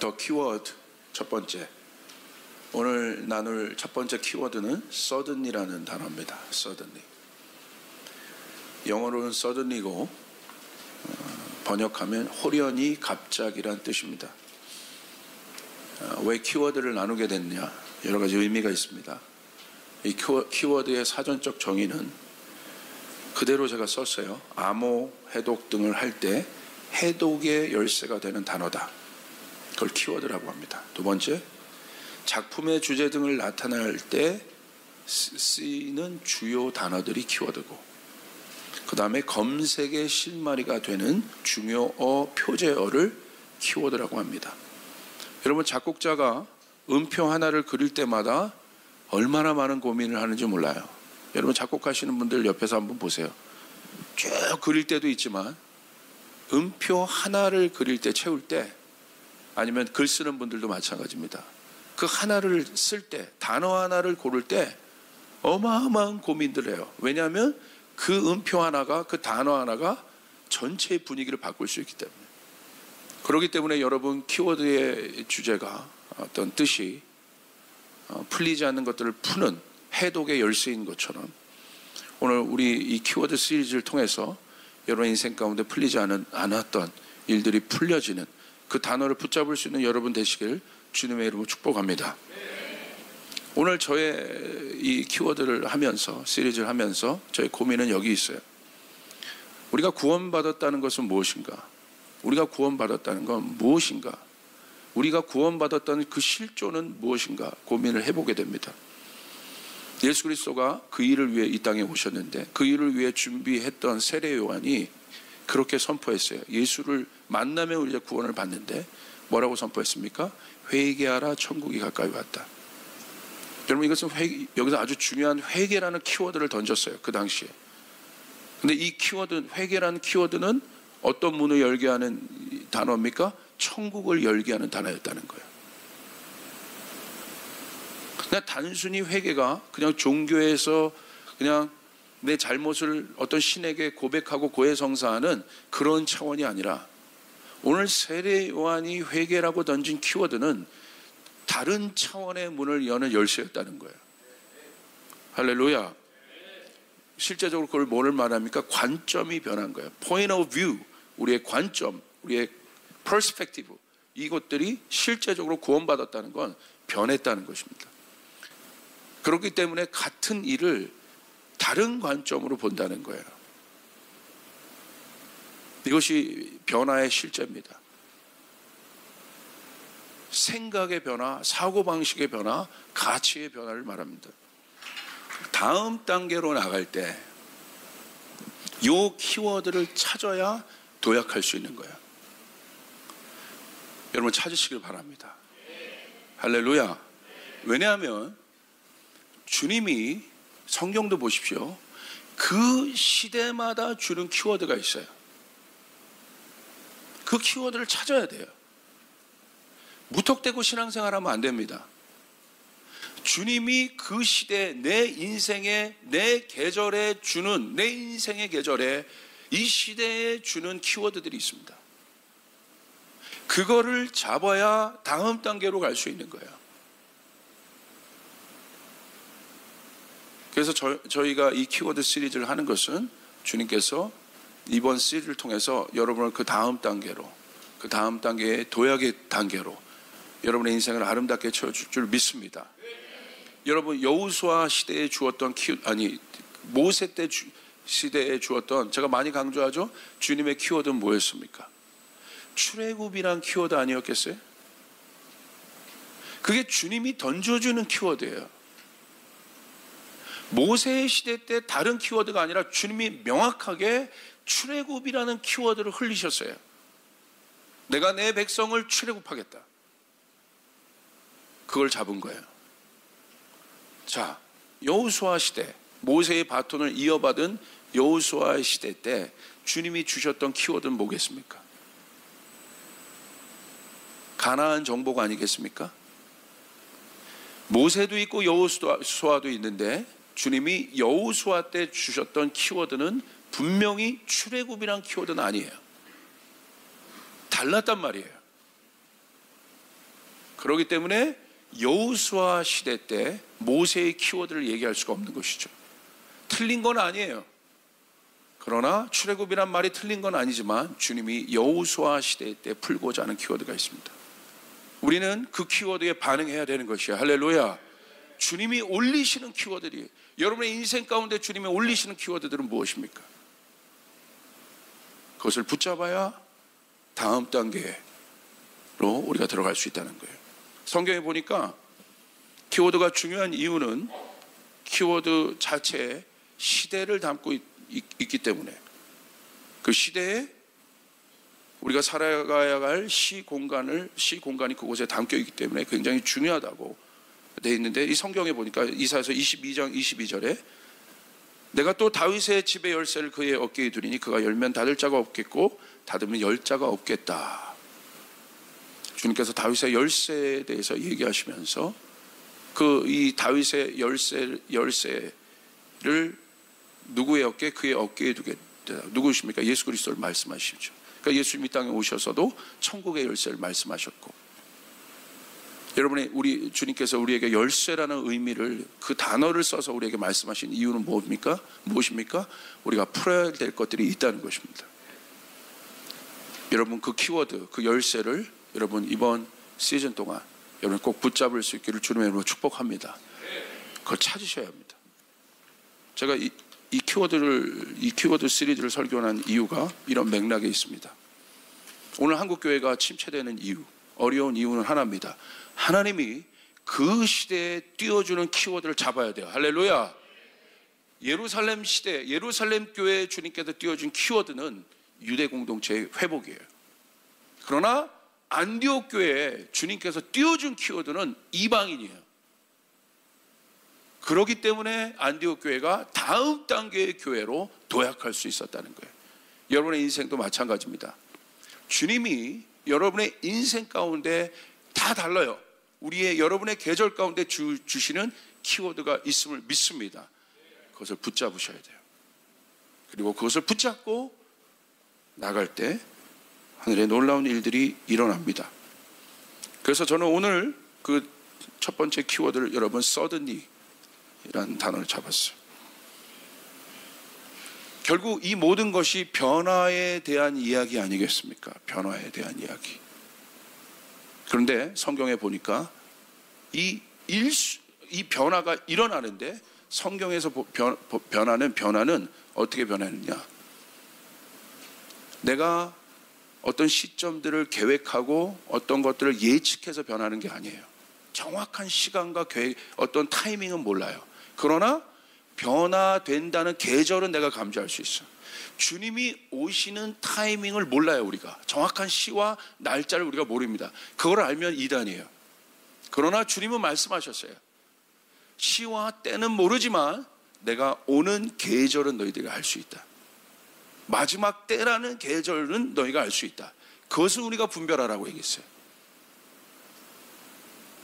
더 키워드 첫 번째. 오늘 나눌 첫 번째 키워드는 suddenly라는 단어입니다. suddenly. 영어로는 suddenly고 번역하면 호련히 갑자기란 뜻입니다. 왜 키워드를 나누게 됐냐? 여러 가지 의미가 있습니다. 이 키워드의 사전적 정의는 그대로 제가 썼어요. 암호, 해독 등을 할 때 해독의 열쇠가 되는 단어다. 그걸 키워드라고 합니다. 두 번째, 작품의 주제 등을 나타낼 때 쓰이는 주요 단어들이 키워드고, 그 다음에 검색의 실마리가 되는 중요어, 표제어를 키워드라고 합니다. 여러분, 작곡자가 음표 하나를 그릴 때마다 얼마나 많은 고민을 하는지 몰라요. 여러분, 작곡하시는 분들 옆에서 한번 보세요. 쭉 그릴 때도 있지만 음표 하나를 그릴 때, 채울 때, 아니면 글 쓰는 분들도 마찬가지입니다. 그 하나를 쓸 때, 단어 하나를 고를 때 어마어마한 고민들을 해요. 왜냐하면 그 음표 하나가, 그 단어 하나가 전체의 분위기를 바꿀 수 있기 때문에. 그렇기 때문에 여러분, 키워드의 주제가, 어떤 뜻이 풀리지 않는 것들을 푸는 해독의 열쇠인 것처럼, 오늘 우리 이 키워드 시리즈를 통해서 여러분 인생 가운데 풀리지 않았던 일들이 풀려지는, 그 단어를 붙잡을 수 있는 여러분 되시길 주님의 이름으로 축복합니다. 오늘 저의 이 키워드를 하면서, 시리즈를 하면서 저의 고민은 여기 있어요. 우리가 구원받았다는 것은 무엇인가? 우리가 구원받았다는 건 무엇인가? 우리가 구원받았다는 그 실존은 무엇인가? 고민을 해보게 됩니다. 예수 그리스도가 그 일을 위해 이 땅에 오셨는데, 그 일을 위해 준비했던 세례 요한이 그렇게 선포했어요. 예수를 만나면 우리가 구원을 받는데 뭐라고 선포했습니까? 회개하라, 천국이 가까이 왔다. 여러분, 이것은 여기서 아주 중요한 회개라는 키워드를 던졌어요, 그 당시에. 근데 이 키워드, 회개라는 키워드는 어떤 문을 열게 하는 단어입니까? 천국을 열게 하는 단어였다는 거예요. 그냥 단순히 회개가 그냥 종교에서 그냥 내 잘못을 어떤 신에게 고백하고 고해성사하는 그런 차원이 아니라, 오늘 세례 요한이 회개라고 던진 키워드는 다른 차원의 문을 여는 열쇠였다는 거예요. 할렐루야. 실제적으로 그걸 뭐를 말합니까? 관점이 변한 거예요. Point of view, 우리의 관점, 우리의 perspective, 이것들이 실제적으로 구원받았다는 건 변했다는 것입니다. 그렇기 때문에 같은 일을 다른 관점으로 본다는 거예요. 이것이 변화의 실제입니다. 생각의 변화, 사고방식의 변화, 가치의 변화를 말합니다. 다음 단계로 나갈 때 이 키워드를 찾아야 도약할 수 있는 거예요. 여러분, 찾으시길 바랍니다. 할렐루야. 왜냐하면 주님이, 성경도 보십시오, 그 시대마다 주는 키워드가 있어요. 그 키워드를 찾아야 돼요. 무턱대고 신앙생활하면 안 됩니다. 주님이 그 시대, 내 인생에, 내 계절에 주는, 내 인생의 계절에, 이 시대에 주는 키워드들이 있습니다. 그거를 잡아야 다음 단계로 갈 수 있는 거예요. 그래서 저희가 이 키워드 시리즈를 하는 것은, 주님께서 이번 시리즈를 통해서 여러분을 그 다음 단계로, 그 다음 단계의 도약의 단계로 여러분의 인생을 아름답게 채워줄 줄 믿습니다. 여러분, 여호수아 시대에 주었던 모세 때 시대에 주었던, 제가 많이 강조하죠, 주님의 키워드는 뭐였습니까? 출애굽이란 키워드 아니었겠어요? 그게 주님이 던져주는 키워드예요. 모세의 시대 때 다른 키워드가 아니라 주님이 명확하게 출애굽이라는 키워드를 흘리셨어요. 내가 내 백성을 출애굽하겠다. 그걸 잡은 거예요. 자, 여호수아 시대, 모세의 바톤을 이어받은 여호수아 시대 때 주님이 주셨던 키워드는 뭐겠습니까? 가나안 정복 아니겠습니까? 모세도 있고 여호수아도 있는데, 주님이 여호수아 때 주셨던 키워드는 분명히 출애굽이란 키워드는 아니에요. 달랐단 말이에요. 그렇기 때문에 여호수아 시대 때 모세의 키워드를 얘기할 수가 없는 것이죠. 틀린 건 아니에요. 그러나 출애굽이란 말이 틀린 건 아니지만 주님이 여호수아 시대 때 풀고자 하는 키워드가 있습니다. 우리는 그 키워드에 반응해야 되는 것이에요. 할렐루야. 주님이 올리시는 키워드들이, 여러분의 인생 가운데 주님이 올리시는 키워드들은 무엇입니까? 그것을 붙잡아야 다음 단계로 우리가 들어갈 수 있다는 거예요. 성경에 보니까 키워드가 중요한 이유는 키워드 자체에 시대를 담고 있기 때문에, 그 시대에 우리가 살아가야 할 시공간이 그곳에 담겨 있기 때문에 굉장히 중요하다고 되어 있는데, 이 성경에 보니까 이사야서 22장 22절에 내가 또 다윗의 집의 열쇠를 그의 어깨에 두리니 그가 열면 닫을 자가 없겠고 닫으면 열 자가 없겠다. 주님께서 다윗의 열쇠에 대해서 얘기하시면서 이 다윗의 열쇠를 누구의 어깨? 그의 어깨에 두겠다. 누구십니까? 예수 그리스도를 말씀하시죠. 그러니까 예수님이 땅에 오셔서도 천국의 열쇠를 말씀하셨고, 여러분의 우리 주님께서 우리에게 열쇠라는 의미를, 그 단어를 써서 우리에게 말씀하신 이유는 무엇입니까? 우리가 풀어야 될 것들이 있다는 것입니다. 여러분, 그 키워드, 그 열쇠를 여러분 이번 시즌 동안 여러분 꼭 붙잡을 수 있기를 주님의 이름으로 축복합니다. 그걸 찾으셔야 합니다. 제가 이 키워드 시리즈를 설교한 이유가 이런 맥락에 있습니다. 오늘 한국교회가 침체되는 이유, 어려운 이유는 하나입니다. 하나님이 그 시대에 띄워주는 키워드를 잡아야 돼요. 할렐루야. 예루살렘 시대, 예루살렘 교회에 주님께서 띄워준 키워드는 유대 공동체의 회복이에요. 그러나 안디옥 교회에 주님께서 띄워준 키워드는 이방인이에요. 그렇기 때문에 안디옥 교회가 다음 단계의 교회로 도약할 수 있었다는 거예요. 여러분의 인생도 마찬가지입니다. 주님이 여러분의 인생 가운데 다 달라요. 여러분의 계절 가운데 주시는 키워드가 있음을 믿습니다. 그것을 붙잡으셔야 돼요. 그리고 그것을 붙잡고 나갈 때 하늘에 놀라운 일들이 일어납니다. 그래서 저는 오늘 그 첫 번째 키워드를 여러분 서든리 이라는 단어를 잡았어요. 결국 이 모든 것이 변화에 대한 이야기 아니겠습니까? 변화에 대한 이야기. 그런데 성경에 보니까 이 변화가 일어나는데, 성경에서 변화는 어떻게 변하느냐? 내가 어떤 시점들을 계획하고 어떤 것들을 예측해서 변하는 게 아니에요. 정확한 시간과 어떤 타이밍은 몰라요. 그러나 변화된다는 계절은 내가 감지할 수 있어요. 주님이 오시는 타이밍을 몰라요. 우리가 정확한 시와 날짜를 우리가 모릅니다. 그걸 알면 이단이에요. 그러나 주님은 말씀하셨어요. 시와 때는 모르지만 내가 오는 계절은 너희들이 알 수 있다. 마지막 때라는 계절은 너희가 알 수 있다. 그것을 우리가 분별하라고 얘기했어요.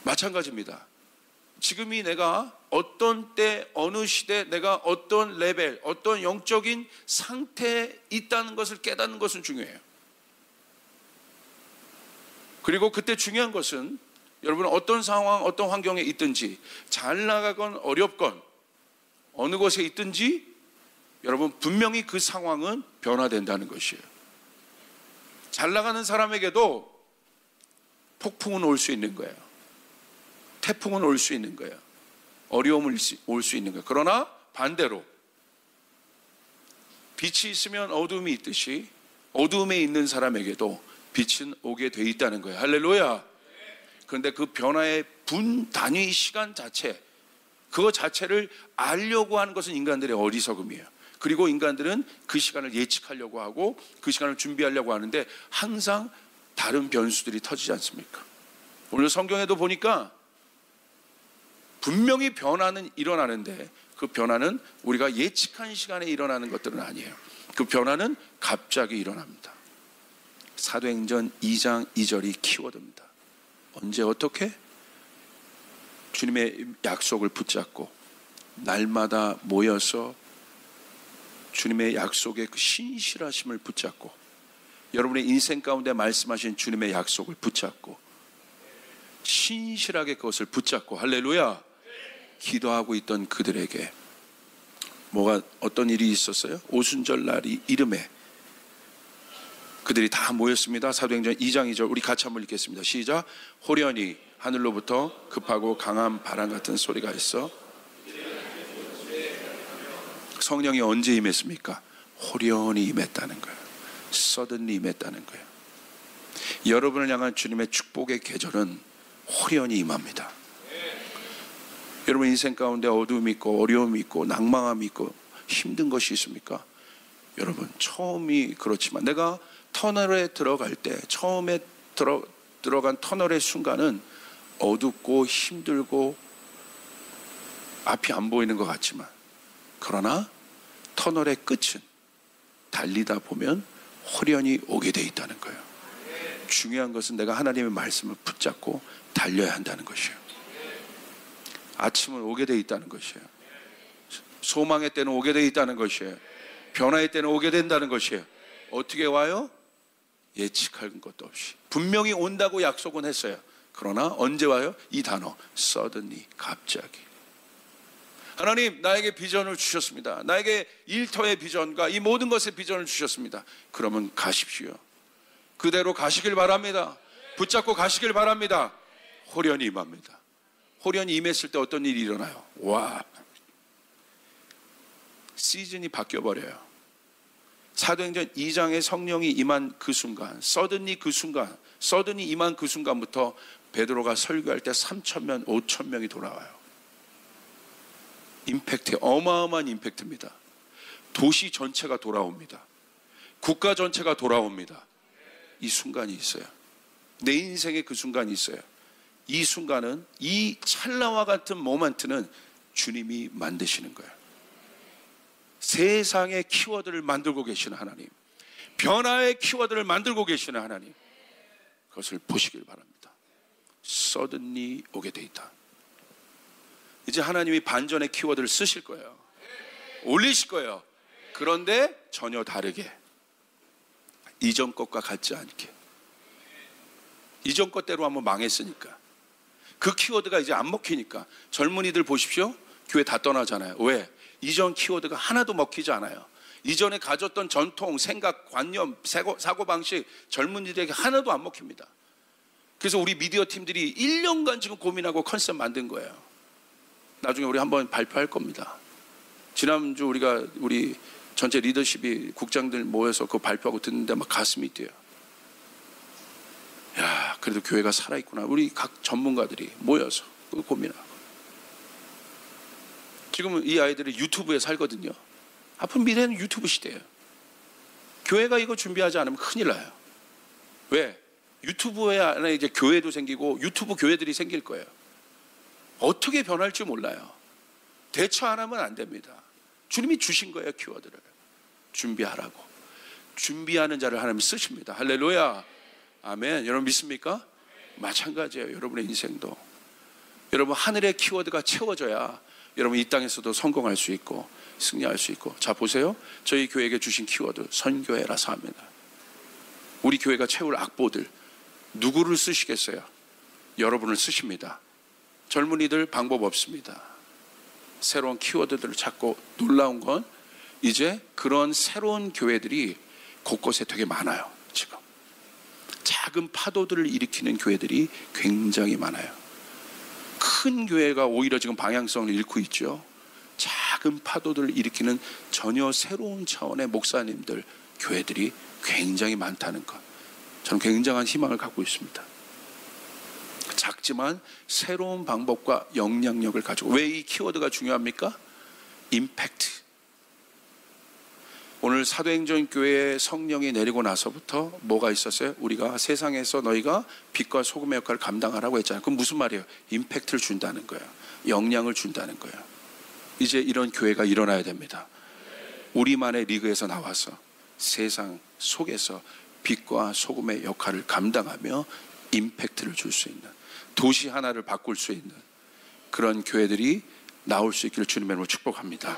마찬가지입니다. 지금이 내가 어떤 때, 어느 시대, 내가 어떤 레벨, 어떤 영적인 상태에 있다는 것을 깨닫는 것은 중요해요. 그리고 그때 중요한 것은 여러분은 어떤 상황, 어떤 환경에 있든지, 잘 나가건 어렵건 어느 곳에 있든지 여러분 분명히 그 상황은 변화된다는 것이에요. 잘 나가는 사람에게도 폭풍은 올 수 있는 거예요. 태풍은 올 수 있는 거예요. 어려움은 올 수 있는 거예요. 그러나 반대로 빛이 있으면 어두움이 있듯이 어두움에 있는 사람에게도 빛은 오게 돼 있다는 거예요. 할렐루야. 그런데 그 변화의 분 단위 시간 자체, 그거 자체를 알려고 하는 것은 인간들의 어리석음이에요. 그리고 인간들은 그 시간을 예측하려고 하고 그 시간을 준비하려고 하는데 항상 다른 변수들이 터지지 않습니까? 오늘 성경에도 보니까 분명히 변화는 일어나는데 그 변화는 우리가 예측한 시간에 일어나는 것들은 아니에요. 그 변화는 갑자기 일어납니다. 사도행전 2장 2절이 키워드입니다. 언제 어떻게? 주님의 약속을 붙잡고 날마다 모여서 주님의 약속의 그 신실하심을 붙잡고 여러분의 인생 가운데 말씀하신 주님의 약속을 붙잡고 신실하게 그것을 붙잡고 할렐루야 기도하고 있던 그들에게 어떤 일이 있었어요? 오순절 날이 이름에 그들이 다 모였습니다. 사도행전 2장 2절 우리 같이 한번 읽겠습니다. 시작. 호련히 하늘로부터 급하고 강한 바람 같은 소리가 있어. 성령이 언제 임했습니까? 호련히 임했다는 거예요. 서든리 임했다는 거예요. 여러분을 향한 주님의 축복의 계절은 호련히 임합니다. 여러분 인생 가운데 어두움이 있고 어려움이 있고 낭망함이 있고 힘든 것이 있습니까? 여러분 처음이 그렇지만 내가 터널에 들어갈 때 처음에 들어간 터널의 순간은 어둡고 힘들고 앞이 안 보이는 것 같지만 그러나 터널의 끝은 달리다 보면 호련히 오게 돼 있다는 거예요. 중요한 것은 내가 하나님의 말씀을 붙잡고 달려야 한다는 것이에요. 아침은 오게 돼 있다는 것이에요. 소망의 때는 오게 돼 있다는 것이에요. 변화의 때는 오게 된다는 것이에요. 어떻게 와요? 예측할 것도 없이 분명히 온다고 약속은 했어요. 그러나 언제 와요? 이 단어 suddenly, 갑자기. 하나님 나에게 비전을 주셨습니다. 나에게 일터의 비전과 이 모든 것의 비전을 주셨습니다. 그러면 가십시오. 그대로 가시길 바랍니다. 붙잡고 가시길 바랍니다. 호련히 임합니다. 호련히 임했을 때 어떤 일이 일어나요? 와, 시즌이 바뀌어버려요. 사도행전 2장에 성령이 임한 그 순간, 서든니 임한 그 순간부터 베드로가 설교할 때 3,000명, 5,000명이 돌아와요. 임팩트, 어마어마한 임팩트입니다. 도시 전체가 돌아옵니다. 국가 전체가 돌아옵니다. 이 순간이 있어요. 내 인생에 그 순간이 있어요. 이 순간은, 이 찰나와 같은 모멘트는 주님이 만드시는 거예요. 세상의 키워드를 만들고 계시는 하나님, 변화의 키워드를 만들고 계시는 하나님, 그것을 보시길 바랍니다. 서든니 오게 돼 있다. 이제 하나님이 반전의 키워드를 쓰실 거예요. 올리실 거예요. 그런데 전혀 다르게, 이전 것과 같지 않게. 이전 것대로 한번 망했으니까, 그 키워드가 이제 안 먹히니까 젊은이들 보십시오. 교회 다 떠나잖아요. 왜? 이전 키워드가 하나도 먹히지 않아요. 이전에 가졌던 전통, 생각, 관념, 사고방식 젊은이들에게 하나도 안 먹힙니다. 그래서 우리 미디어 팀들이 1년간 지금 고민하고 컨셉 만든 거예요. 나중에 우리 한번 발표할 겁니다. 지난주 우리 전체 리더십이 국장들 모여서 그거 발표하고 듣는데 막 가슴이 뛰어요. 야, 그래도 교회가 살아있구나. 우리 각 전문가들이 모여서 그거 고민하고. 지금은 이 아이들이 유튜브에 살거든요. 앞으로 미래는 유튜브 시대예요. 교회가 이거 준비하지 않으면 큰일 나요. 왜? 유튜브에 안에 이제 교회도 생기고 유튜브 교회들이 생길 거예요. 어떻게 변할지 몰라요. 대처 안 하면 안 됩니다. 주님이 주신 거예요, 키워드를. 준비하라고. 준비하는 자를 하나님이 쓰십니다. 할렐루야. 아멘. 여러분 믿습니까? 마찬가지예요. 여러분의 인생도. 여러분 하늘의 키워드가 채워져야 여러분 이 땅에서도 성공할 수 있고 승리할 수 있고. 자 보세요. 저희 교회에게 주신 키워드 선교회라서 합니다. 우리 교회가 채울 악보들 누구를 쓰시겠어요? 여러분을 쓰십니다. 젊은이들 방법 없습니다. 새로운 키워드들을 찾고, 놀라운 건 이제 그런 새로운 교회들이 곳곳에 되게 많아요. 지금 작은 파도들을 일으키는 교회들이 굉장히 많아요. 큰 교회가 오히려 지금 방향성을 잃고 있죠. 작은 파도들을 일으키는 전혀 새로운 차원의 목사님들, 교회들이 굉장히 많다는 것, 저는 굉장한 희망을 갖고 있습니다. 작지만 새로운 방법과 영향력을 가지고. 왜 이 키워드가 중요합니까? 임팩트. 오늘 사도행전 교회에 성령이 내리고 나서부터 뭐가 있었어요? 우리가 세상에서 너희가 빛과 소금의 역할을 감당하라고 했잖아요. 그럼 무슨 말이에요? 임팩트를 준다는 거예요. 영향을 준다는 거예요. 이제 이런 교회가 일어나야 됩니다. 우리만의 리그에서 나와서 세상 속에서 빛과 소금의 역할을 감당하며 임팩트를 줄 수 있는, 도시 하나를 바꿀 수 있는 그런 교회들이 나올 수 있기를 주님의 이름으로 축복합니다.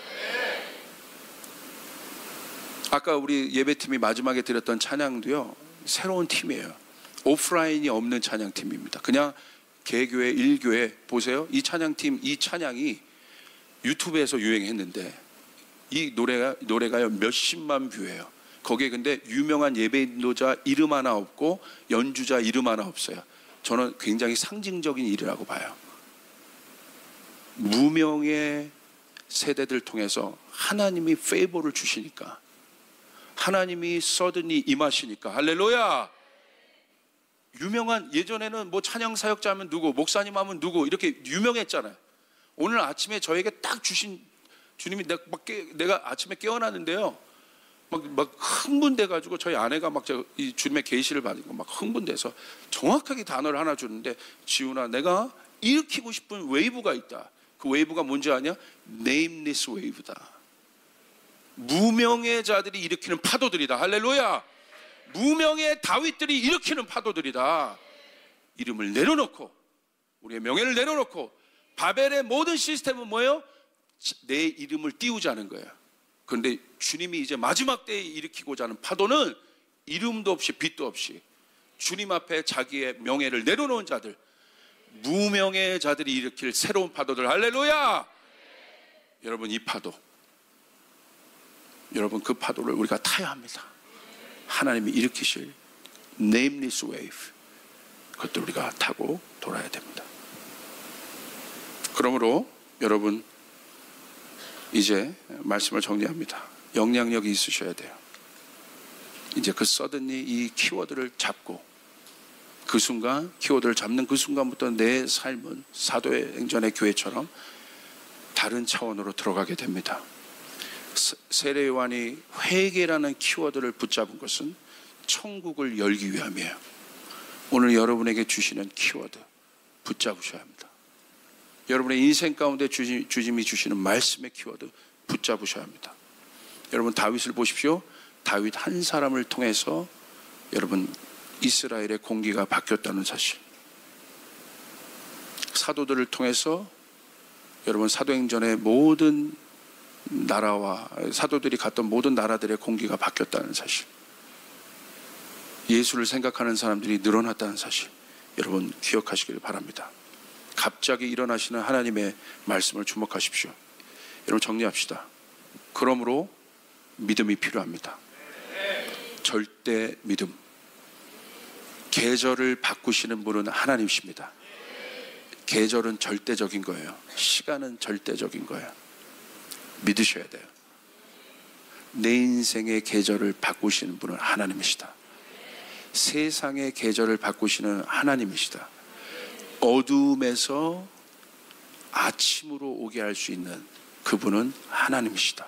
아까 우리 예배팀이 마지막에 드렸던 찬양도요, 새로운 팀이에요. 오프라인이 없는 찬양팀입니다. 그냥 개교회, 일교회 보세요. 이 찬양팀, 이 찬양이 유튜브에서 유행했는데 이 노래가요 몇십만 뷰예요. 거기에 근데 유명한 예배 인도자 이름 하나 없고 연주자 이름 하나 없어요. 저는 굉장히 상징적인 일이라고 봐요. 무명의 세대들 통해서 하나님이 페이버를 주시니까, 하나님이 서든이 임하시니까, 할렐루야. 유명한, 예전에는 뭐 찬양 사역자 하면 누구, 목사님 하면 누구, 이렇게 유명했잖아요. 오늘 아침에 저에게 딱 주신 주님이, 내가 아침에 깨어났는데요, 막 흥분돼가지고 저희 아내가 막 이 주님의 계시를 받으니까 막 흥분돼서 정확하게 단어를 하나 주는데, 지훈아, 내가 일으키고 싶은 웨이브가 있다. 그 웨이브가 뭔지 아냐? Nameless wave다. 무명의 자들이 일으키는 파도들이다. 할렐루야. 무명의 다윗들이 일으키는 파도들이다. 이름을 내려놓고, 우리의 명예를 내려놓고, 바벨의 모든 시스템은 뭐예요? 내 이름을 띄우자는 거예요. 그런데 주님이 이제 마지막 때에 일으키고자 하는 파도는 이름도 없이 빛도 없이 주님 앞에 자기의 명예를 내려놓은 자들, 무명의 자들이 일으킬 새로운 파도들. 할렐루야. 여러분, 이 파도, 여러분, 그 파도를 우리가 타야 합니다. 하나님이 일으키실 Nameless wave, 그것도 우리가 타고 돌아야 됩니다. 그러므로 여러분, 이제 말씀을 정리합니다. 영향력이 있으셔야 돼요. 이제 그 서든이 이 키워드를 잡고, 그 순간, 키워드를 잡는 그 순간부터 내 삶은 사도행전의 교회처럼 다른 차원으로 들어가게 됩니다. 세례 요한이 회개라는 키워드를 붙잡은 것은 천국을 열기 위함이에요. 오늘 여러분에게 주시는 키워드 붙잡으셔야 합니다. 여러분의 인생 가운데 주님이 주시는 말씀의 키워드 붙잡으셔야 합니다. 여러분, 다윗을 보십시오. 다윗 한 사람을 통해서 여러분 이스라엘의 공기가 바뀌었다는 사실, 사도들을 통해서 여러분 사도행전의 모든 나라와 사도들이 갔던 모든 나라들의 공기가 바뀌었다는 사실, 예수를 생각하는 사람들이 늘어났다는 사실, 여러분 기억하시길 바랍니다. 갑자기 일어나시는 하나님의 말씀을 주목하십시오. 여러분, 정리합시다. 그러므로 믿음이 필요합니다. 절대 믿음. 계절을 바꾸시는 분은 하나님이십니다. 계절은 절대적인 거예요. 시간은 절대적인 거예요. 믿으셔야 돼요. 내 인생의 계절을 바꾸시는 분은 하나님이시다. 세상의 계절을 바꾸시는 하나님이시다. 어둠에서 아침으로 오게 할 수 있는 그분은 하나님이시다.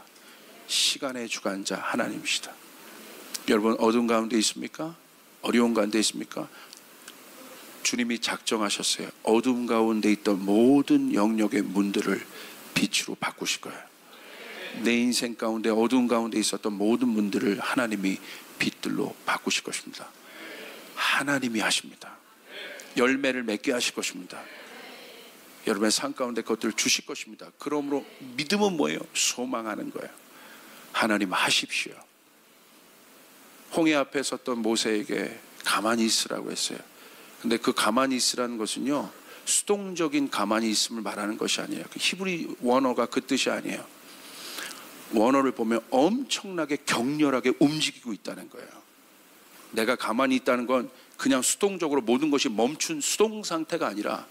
시간의 주관자 하나님이시다. 여러분, 어둠 가운데 있습니까? 어려운 가운데 있습니까? 주님이 작정하셨어요. 어둠 가운데 있던 모든 영역의 문들을 빛으로 바꾸실 거예요. 내 인생 가운데 어둠 가운데 있었던 모든 문들을 하나님이 빛들로 바꾸실 것입니다. 하나님이 하십니다. 열매를 맺게 하실 것입니다. 여러분의 삶 가운데 그것들을 주실 것입니다. 그러므로 믿음은 뭐예요? 소망하는 거예요. 하나님 하십시오. 홍해 앞에 섰던 모세에게 가만히 있으라고 했어요. 근데 그 가만히 있으라는 것은요, 수동적인 가만히 있음을 말하는 것이 아니에요. 그 히브리 원어가 그 뜻이 아니에요. 원어를 보면 엄청나게 격렬하게 움직이고 있다는 거예요. 내가 가만히 있다는 건 그냥 수동적으로 모든 것이 멈춘 수동 상태가 아니라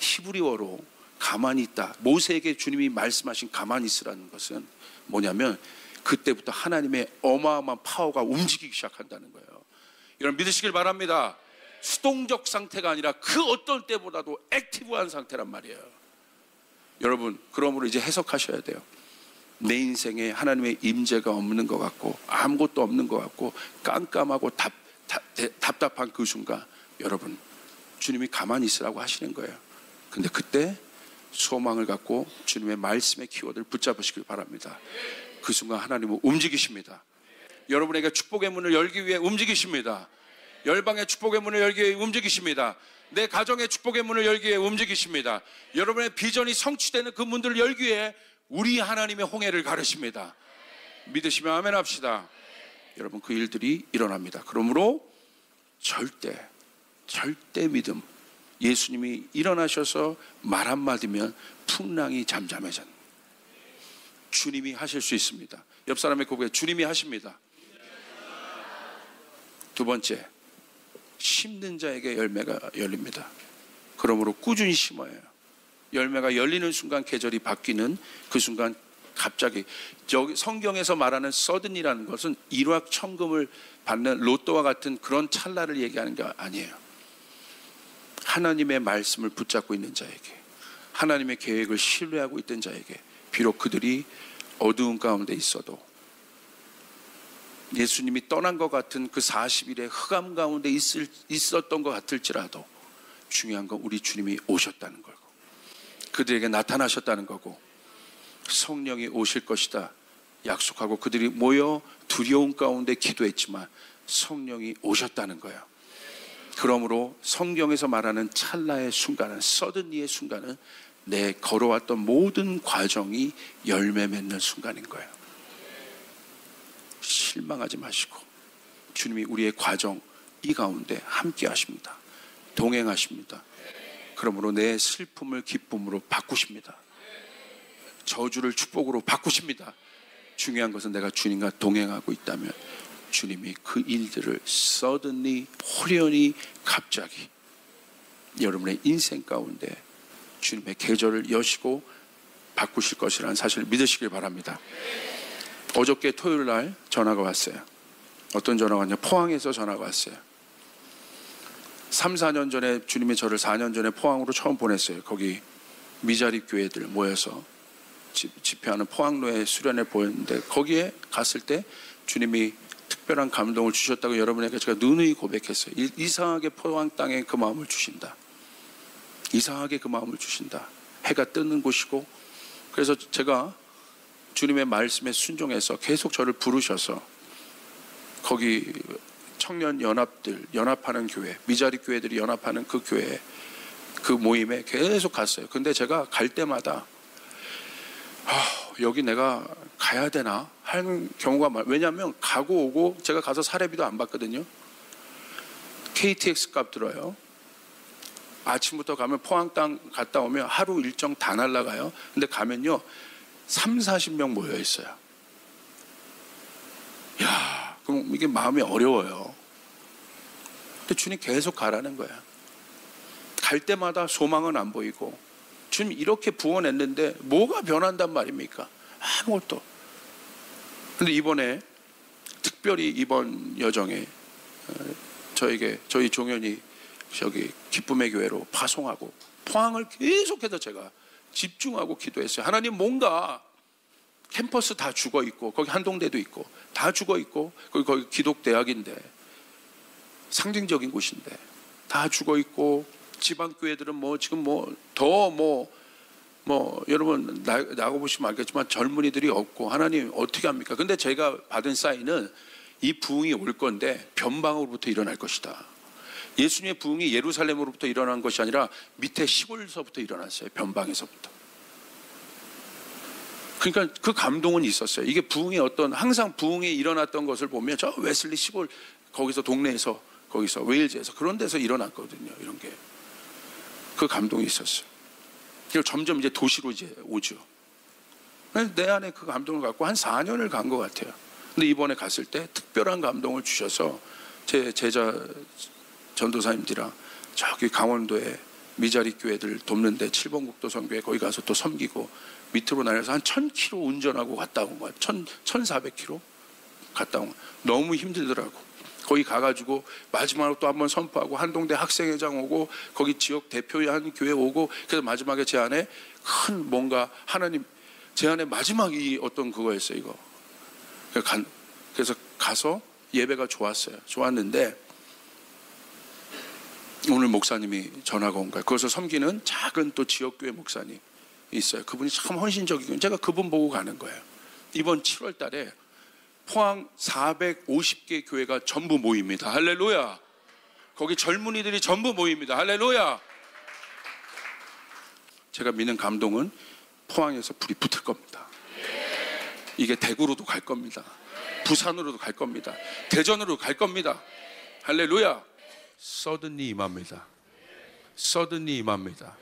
히브리어로 가만히 있다. 모세에게 주님이 말씀하신 가만히 있으라는 것은 뭐냐면 그때부터 하나님의 어마어마한 파워가 움직이기 시작한다는 거예요. 여러분, 믿으시길 바랍니다. 수동적 상태가 아니라 그 어떤 때보다도 액티브한 상태란 말이에요. 여러분, 그러므로 이제 해석하셔야 돼요. 내 인생에 하나님의 임재가 없는 것 같고 아무것도 없는 것 같고 깜깜하고 답답한 그 순간, 여러분, 주님이 가만히 있으라고 하시는 거예요. 근데 그때 소망을 갖고 주님의 말씀의 키워드를 붙잡으시길 바랍니다. 그 순간 하나님은 움직이십니다. 여러분에게 축복의 문을 열기 위해 움직이십니다. 열방의 축복의 문을 열기 위해 움직이십니다. 내 가정의 축복의 문을 열기 위해 움직이십니다. 여러분의 비전이 성취되는 그 문들을 열기 위해 우리 하나님의 홍해를 가르십니다. 믿으시면 아멘 합시다. 여러분, 그 일들이 일어납니다. 그러므로 절대 믿음, 예수님이 일어나셔서 말 한마디면 풍랑이 잠잠해졌다. 주님이 하실 수 있습니다. 옆 사람의 고백에 주님이 하십니다. 두 번째, 심는 자에게 열매가 열립니다. 그러므로 꾸준히 심어야 해요. 열매가 열리는 순간 계절이 바뀌는 그 순간 갑자기, 여기 성경에서 말하는 서든이라는 것은 일확천금을 받는 로또와 같은 그런 찰나를 얘기하는 게 아니에요. 하나님의 말씀을 붙잡고 있는 자에게, 하나님의 계획을 신뢰하고 있던 자에게, 비록 그들이 어두운 가운데 있어도, 예수님이 떠난 것 같은 그 40일의 흑암 가운데 있었던 것 같을지라도 중요한 건 우리 주님이 오셨다는 거고, 그들에게 나타나셨다는 거고, 성령이 오실 것이다 약속하고 그들이 모여 두려움 가운데 기도했지만 성령이 오셨다는 거예요. 그러므로 성경에서 말하는 찰나의 순간은, 서든리의 순간은 내 걸어왔던 모든 과정이 열매 맺는 순간인 거예요. 실망하지 마시고 주님이 우리의 과정 이 가운데 함께 하십니다. 동행하십니다. 그러므로 내 슬픔을 기쁨으로 바꾸십니다. 저주를 축복으로 바꾸십니다. 중요한 것은 내가 주님과 동행하고 있다면 주님이 그 일들을 suddenly, 호련히, 갑자기 여러분의 인생 가운데 주님의 계절을 여시고 바꾸실 것이라는 사실을 믿으시길 바랍니다. 어저께 토요일 날 전화가 왔어요. 어떤 전화가 왔냐? 포항에서 전화가 왔어요. 3, 4년 전에 주님이 저를 4년 전에 포항으로 처음 보냈어요. 거기 미자리 교회들 모여서 집회하는 포항로에 수련회 보였는데, 거기에 갔을 때 주님이 특별한 감동을 주셨다고 여러분에게 제가 누누이 고백했어요. 이상하게 포항 땅에 그 마음을 주신다. 이상하게 그 마음을 주신다. 해가 뜨는 곳이고, 그래서 제가 주님의 말씀에 순종해서 계속 저를 부르셔서 거기 청년 연합들, 연합하는 교회, 미자리 교회들이 연합하는 그 교회, 그 모임에 계속 갔어요. 근데 제가 갈 때마다 여기 내가 가야 되나 하는 경우가 많아요. 왜냐하면 가고 오고, 제가 가서 사례비도 안 받거든요. KTX 값 들어요. 아침부터 가면 포항 땅 갔다 오면 하루 일정 다 날라가요. 근데 가면요 3, 40명 모여 있어요. 야, 그럼 이게 마음이 어려워요. 근데 주님 계속 가라는 거야. 갈 때마다 소망은 안 보이고, 주님 이렇게 부어냈는데 뭐가 변한단 말입니까? 아무것도. 근데 이번에 특별히 이번 여정에 저희 종현이 저기 기쁨의 교회로 파송하고 포항을 계속해서 제가 집중하고 기도했어요. 하나님, 뭔가 캠퍼스 다 죽어 있고, 거기 한동대도 있고 다 죽어 있고, 거기 기독대학인데 상징적인 곳인데 다 죽어 있고, 지방 교회들은 지금 여러분 나가 보시면 알겠지만 젊은이들이 없고, 하나님 어떻게 합니까? 근데 제가 받은 사인은 이 부흥이 올 건데 변방으로부터 일어날 것이다. 예수님의 부흥이 예루살렘으로부터 일어난 것이 아니라 밑에 시골서부터 일어났어요. 변방에서부터. 그러니까 그 감동은 있었어요. 이게 부흥의 항상 부흥이 일어났던 것을 보면 저 웨슬리 시골 거기서 동네에서, 거기서 웨일즈에서 그런 데서 일어났거든요. 이런 게. 그 감동이 있었어요. 그리고 점점 이제 도시로 이제 오죠. 내 안에 그 감동을 갖고 한 4년을 간 것 같아요. 근데 이번에 갔을 때 특별한 감동을 주셔서 제 제자 전도사님들이랑 저기 강원도에 미자리 교회들 돕는데 7번 국도 선교회 거기 가서 또 섬기고, 밑으로 내려서 한 1000km 운전하고 갔다 온 거야. 1400km 갔다 온 거야. 너무 힘들더라고. 거기 가가지고 마지막으로 또 한번 선포하고, 한동대 학생회장 오고, 거기 지역 대표한 교회 오고, 그래서 마지막에 제 안에 큰 뭔가 하나님, 제 안에 마지막이 어떤 그거였어요. 이거. 그래서 가서 예배가 좋았는데 오늘 목사님이 전화가 온 거예요. 거기서 섬기는 작은 또 지역교회 목사님 있어요. 그분이 참 헌신적이고, 제가 그분 보고 가는 거예요. 이번 7월 달에 포항 450개 교회가 전부 모입니다. 할렐루야. 거기 젊은이들이 전부 모입니다. 할렐루야. 제가 믿는 감동은 포항에서 불이 붙을 겁니다. 이게 대구로도 갈 겁니다. 부산으로도 갈 겁니다. 대전으로 갈 겁니다. 할렐루야. 서든리 임합니다. 서든이 임합니다.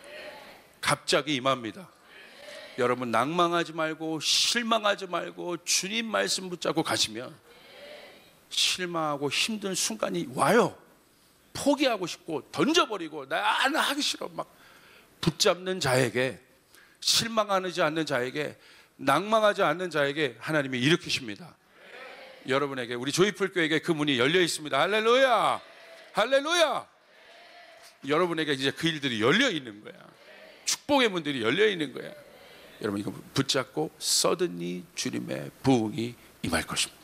갑자기 임합니다. 여러분 낭망하지 말고 실망하지 말고 주님 말씀 붙잡고 가시면 실망하고 힘든 순간이 와요. 포기하고 싶고 던져버리고 나는 하기 싫어 막 붙잡는 자에게, 실망하지 않는 자에게, 낭망하지 않는 자에게 하나님이 일으키십니다. 여러분에게, 우리 조이풀 교회에게 그 문이 열려 있습니다. 할렐루야, 할렐루야. 여러분에게 이제 그 일들이 열려 있는 거야. 축복의 문들이 열려 있는 거야. 여러분 이거 붙잡고 서든니 주님의 부흥이 임할 것입니다.